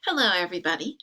Hello, everybody.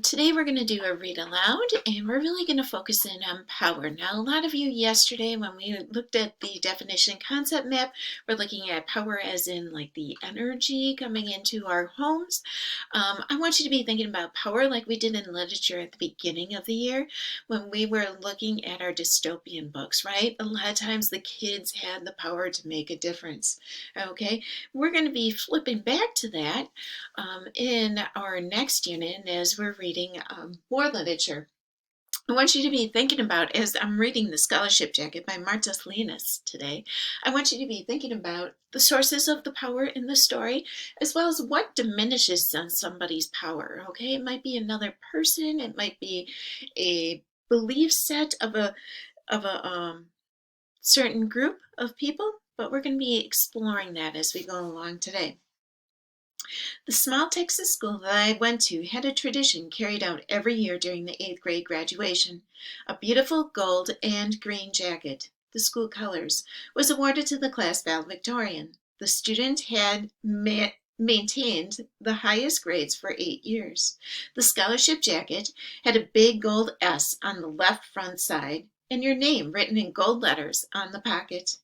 Today we're going to do a read aloud, and we're really going to focus in on power. Now, a lot of you yesterday, when we looked at the definition concept map, we're looking at power as in like the energy coming into our homes. I want you to be thinking about power like we did in literature at the beginning of the year when we were looking at our dystopian books, right? A lot of times the kids had the power to make a difference, okay? We're going to be flipping back to that in our next unit as we're reading more literature. I want you to be thinking about, as I'm reading The Scholarship Jacket by Marta Salinas today, I want you to be thinking about the sources of the power in the story, as well as what diminishes somebody's power, okay? It might be another person, it might be a belief set of a certain group of people, but we're going to be exploring that as we go along today. The small Texas school that I went to had a tradition carried out every year during the 8th grade graduation. A beautiful gold and green jacket, the school colors, was awarded to the class valedictorian. The student had maintained the highest grades for 8 years. The scholarship jacket had a big gold S on the left front side and your name written in gold letters on the pocket.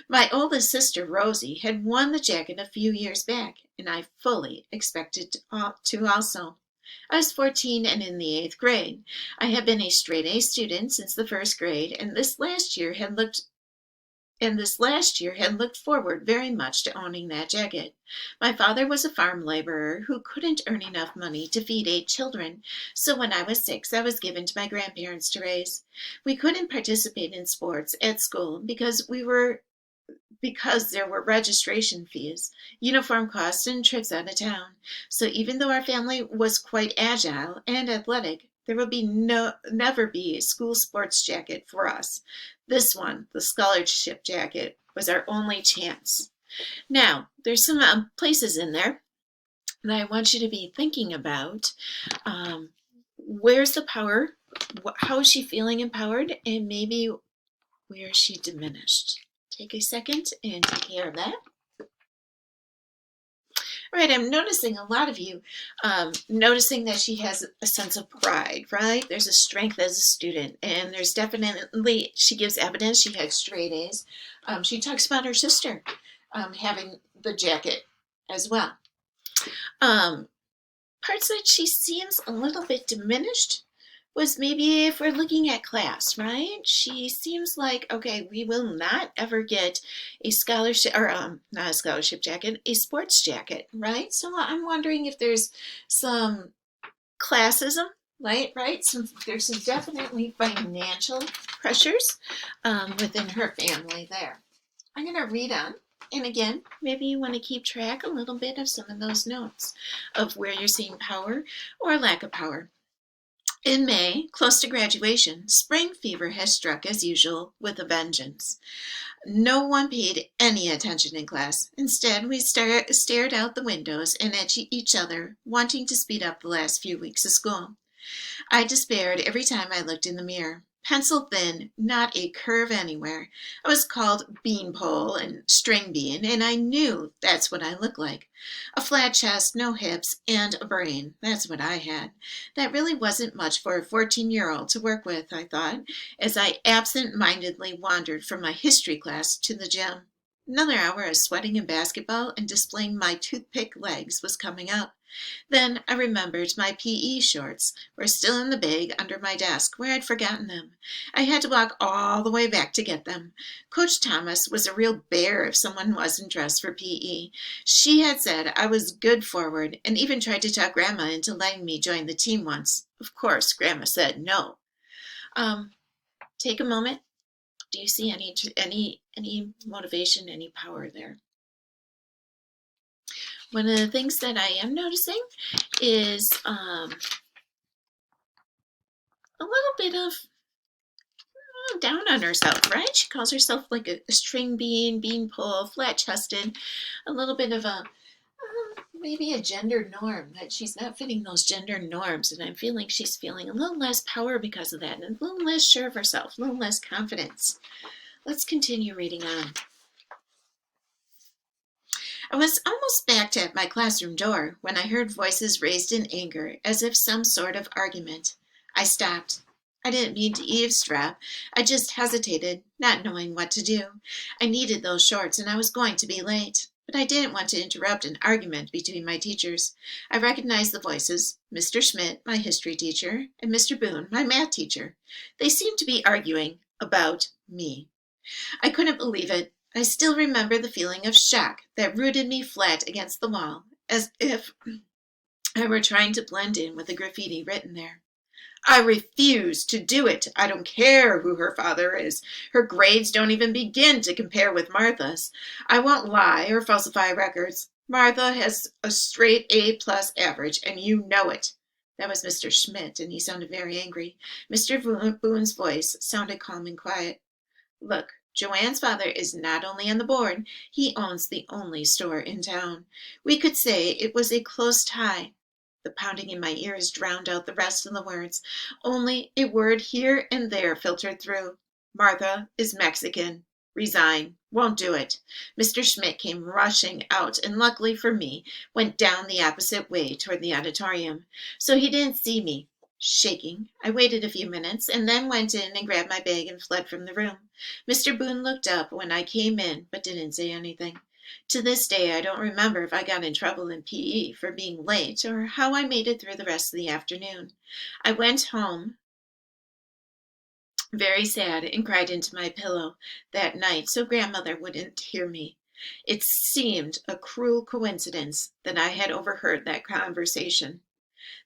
My oldest sister, Rosie, had won the jacket a few years back, and I fully expected to also. I was 14 and in the 8th grade. I had been a straight A student since the 1st grade, and this last year had looked forward very much to owning that jacket. My father was a farm laborer who couldn't earn enough money to feed 8 children, so when I was 6, I was given to my grandparents to raise. We couldn't participate in sports at school because there were registration fees, uniform costs, and trips out of town. So even though our family was quite agile and athletic, there would never be a school sports jacket for us. This one, the scholarship jacket, was our only chance. Now, there's some places in there that I want you to be thinking about. Where's the power? How is she feeling empowered? And maybe where is she diminished? Take a second and take care of that. All right, I'm noticing a lot of you noticing that she has a sense of pride, right? There's a strength as a student, and there's definitely, she gives evidence she had straight A's. She talks about her sister having the jacket as well. Parts that she seems a little bit diminished was maybe if we're looking at class, right? She seems like, okay, we will not ever get a scholarship, or not a scholarship jacket, a sports jacket, right? So I'm wondering if there's some classism, right? There's some definitely financial pressures within her family there. I'm going to read on. And again, maybe you want to keep track a little bit of some of those notes of where you're seeing power or lack of power. In May, close to graduation, spring fever has struck as usual with a vengeance. No one paid any attention in class. Instead, we stared out the windows and at each other, wanting to speed up the last few weeks of school. I despaired every time I looked in the mirror. Pencil thin, not a curve anywhere. I was called beanpole and string bean, and I knew that's what I looked like. A flat chest, no hips, and a brain. That's what I had. That really wasn't much for a 14-year-old to work with, I thought, as I absent-mindedly wandered from my history class to the gym. Another hour of sweating in basketball and displaying my toothpick legs was coming up. Then I remembered my PE shorts were still in the bag under my desk where I'd forgotten them. I had to walk all the way back to get them. Coach Thomas was a real bear if someone wasn't dressed for PE. She had said I was good forward and even tried to talk Grandma into letting me join the team once. Of course, Grandma said no. Take a moment. Do you see any motivation, any power there? One of the things that I am noticing is a little bit of down on herself, right? She calls herself like a string bean, beanpole, flat-chested, a little bit of a maybe a gender norm, that she's not fitting those gender norms, and I'm feeling she's feeling a little less power because of that, and a little less sure of herself, a little less confidence. Let's continue reading on. I was almost back at my classroom door when I heard voices raised in anger, as if some sort of argument. I stopped. I didn't mean to eavesdrop. I just hesitated, not knowing what to do. I needed those shorts, and I was going to be late. But I didn't want to interrupt an argument between my teachers. I recognized the voices, Mr. Schmidt, my history teacher, and Mr. Boone, my math teacher. They seemed to be arguing about me. I couldn't believe it. I still remember the feeling of shock that rooted me flat against the wall, as if I were trying to blend in with the graffiti written there. I refuse to do it. I don't care who her father is. Her grades don't even begin to compare with Martha's. I won't lie or falsify records. Martha has a straight A+ average, and you know it. That was Mr. Schmidt, and he sounded very angry. Mr. Boone's voice sounded calm and quiet. Look, Joanne's father is not only on the board, he owns the only store in town. We could say it was a close tie. The pounding in my ears drowned out the rest of the words. Only a word here and there filtered through. Martha is Mexican. Resign. Won't do it. Mr. Schmidt came rushing out and luckily for me, went down the opposite way toward the auditorium. So he didn't see me. Shaking, I waited a few minutes and then went in and grabbed my bag and fled from the room. Mr. Boone looked up when I came in but didn't say anything. To this day, I don't remember if I got in trouble in PE for being late or how I made it through the rest of the afternoon. I went home very sad and cried into my pillow that night so grandmother wouldn't hear me. It seemed a cruel coincidence that I had overheard that conversation.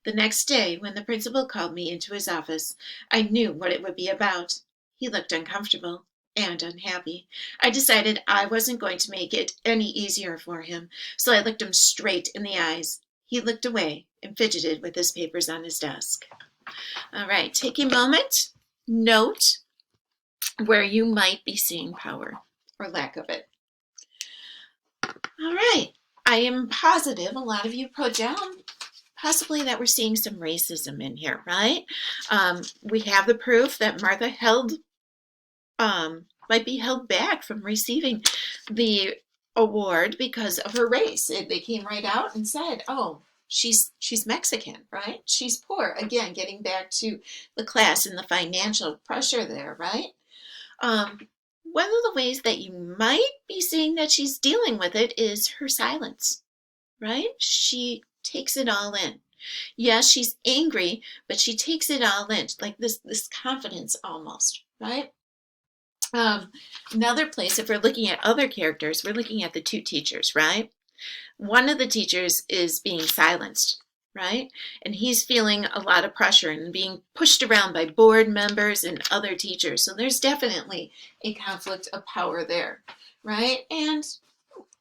The next day, when the principal called me into his office, I knew what it would be about. He looked uncomfortable and unhappy. I decided I wasn't going to make it any easier for him, so I looked him straight in the eyes. He looked away and fidgeted with his papers on his desk. All right, take a moment. Note where you might be seeing power or lack of it. All right, I am positive a lot of you put down possibly that we're seeing some racism in here, right? We have the proof that Martha might be held back from receiving the award because of her race. They came right out and said, "Oh, she's Mexican, right? She's poor." Again, getting back to the class and the financial pressure there, right? One of the ways that you might be seeing that she's dealing with it is her silence, right? She takes it all in. Yes, she's angry, but she takes it all in, like this confidence almost, right? Another place, if we're looking at other characters, we're looking at the two teachers, right? One of the teachers is being silenced, right? And he's feeling a lot of pressure and being pushed around by board members and other teachers. So there's definitely a conflict of power there, right? And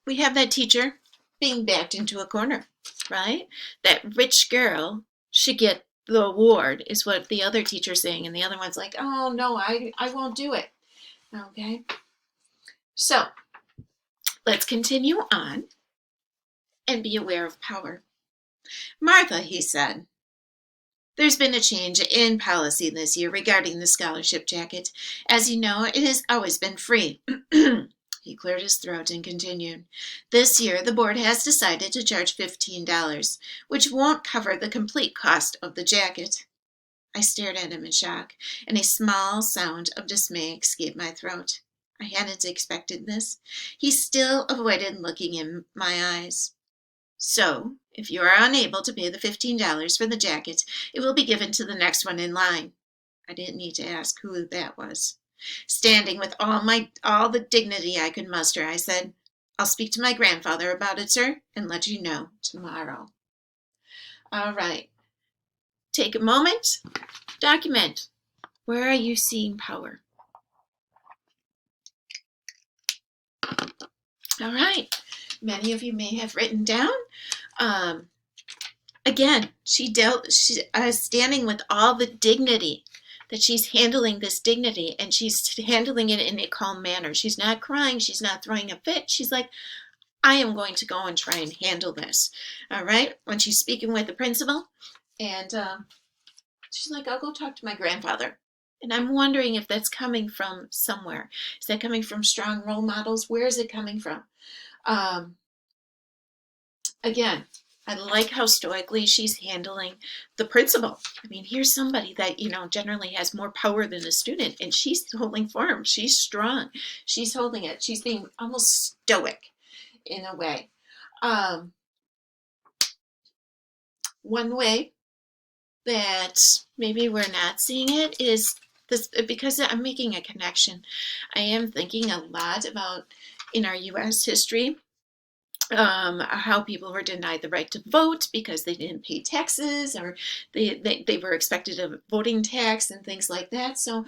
we have that teacher being backed into a corner, right? That rich girl should get the award is what the other teacher's saying. And the other one's like, "Oh, no, I won't do it." Okay. So let's continue on and be aware of power. "Martha," he said, "there's been a change in policy this year regarding the scholarship jacket. As you know, it has always been free." He cleared his throat and continued, "This year, the board has decided to charge $15, which won't cover the complete cost of the jacket." I stared at him in shock, and a small sound of dismay escaped my throat. I hadn't expected this. He still avoided looking in my eyes. "So, if you are unable to pay the $15 for the jacket, it will be given to the next one in line." I didn't need to ask who that was. Standing with all the dignity I could muster, I said, "I'll speak to my grandfather about it, sir, and let you know tomorrow." All right. Take a moment. Document. Where are you seeing power? All right. Many of you may have written down. Again, she's standing with all the dignity, that she's handling this dignity, and she's handling it in a calm manner. She's not crying. She's not throwing a fit. She's like, "I am going to go and try and handle this." All right. When she's speaking with the principal, and she's like, "I'll go talk to my grandfather." And I'm wondering if that's coming from somewhere. Is that coming from strong role models? Where is it coming from? again, I like how stoically she's handling the principal. I mean, here's somebody that, generally has more power than a student, and she's holding firm. She's strong. She's holding it. She's being almost stoic in a way. Um, One way that maybe we're not seeing it is this, because I'm making a connection. I am thinking a lot about in our U.S. history, how people were denied the right to vote because they didn't pay taxes, or they were expected a voting tax and things like that. So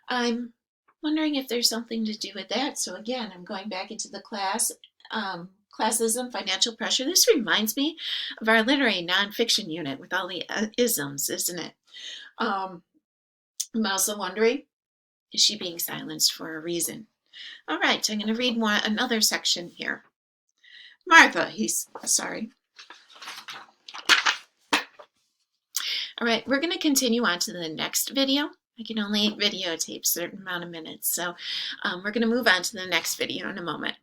I'm wondering if there's something to do with that. So again, I'm going back into the classism, financial pressure. This reminds me of our literary nonfiction unit with all the isms, isn't it? I'm also wondering, is she being silenced for a reason? All right, I'm going to read another section here. Martha, sorry. All right, we're going to continue on to the next video. I can only videotape a certain amount of minutes, so we're going to move on to the next video in a moment.